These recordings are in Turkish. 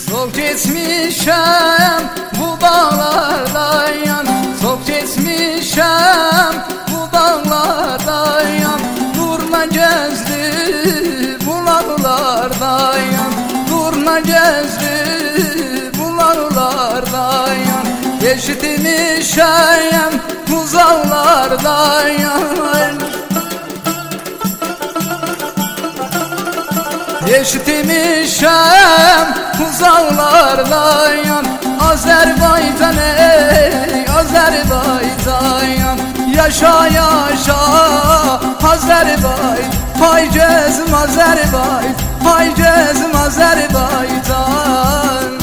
Çok geçmişem bu dağlardan yan, çok geçmişem bu dağlardan yan. Durna gözlü bularlardan yan, durna gözlü bularlardan yan. Eşitmişem uzaklardan yan, eşitmişem uzaklardan yan. Azerbaycan ey Azerbaycan yan, yaşa yaşa Azerbaycan. Hay gözüm Azerbaycan, hay gözüm Azerbaycan.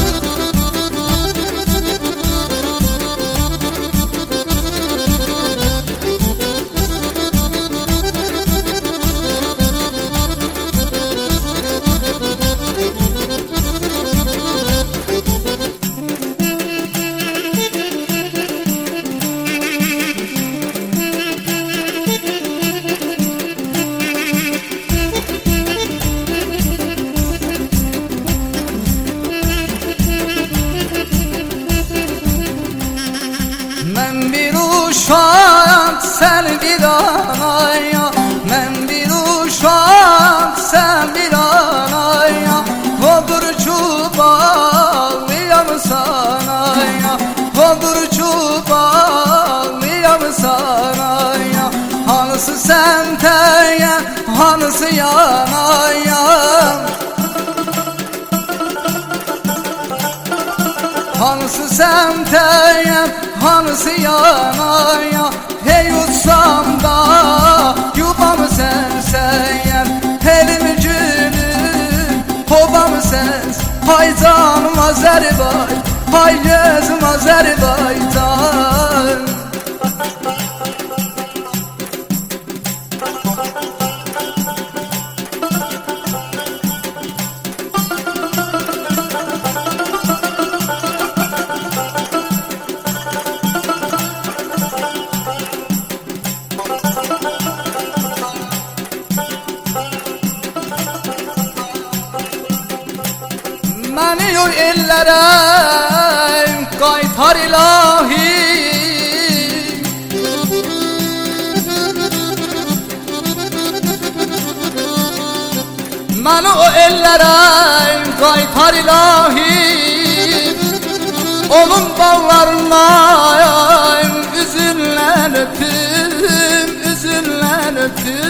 Men bir uşak sen bir anaya, men bir uşak sen bir anaya. Odur çubalıyam sana ya, odur çubalıyam sana ya. Hanısı semteye, hanısı yanaya, hanısı semteye, hanısı yanaya. Hey utsam da yuvamı sen seyer, elim gülüm obamı sensin. Hay canım Azerbaycan, hay gözüm Azerbaycan. Məni o ellərə qaytar ilahi, məni o ellərə qaytar ilahi. Onun bağlarından üzündən öpüm, üzündən öpüm.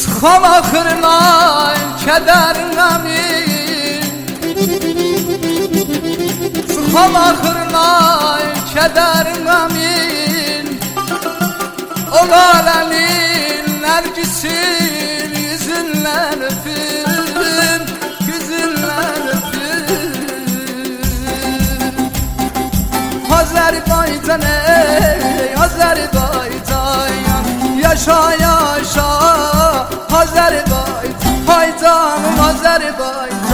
Çıxam axırına kədər qəmin, çıxam axırına kədər qəmin. O qaləmin nərgisin yüzündən öpüm, yüzündən öpüm. Azerbaycan ey Azerbaycan, yaşa yaşa Azerbaycan, hay canım Azerbaycan.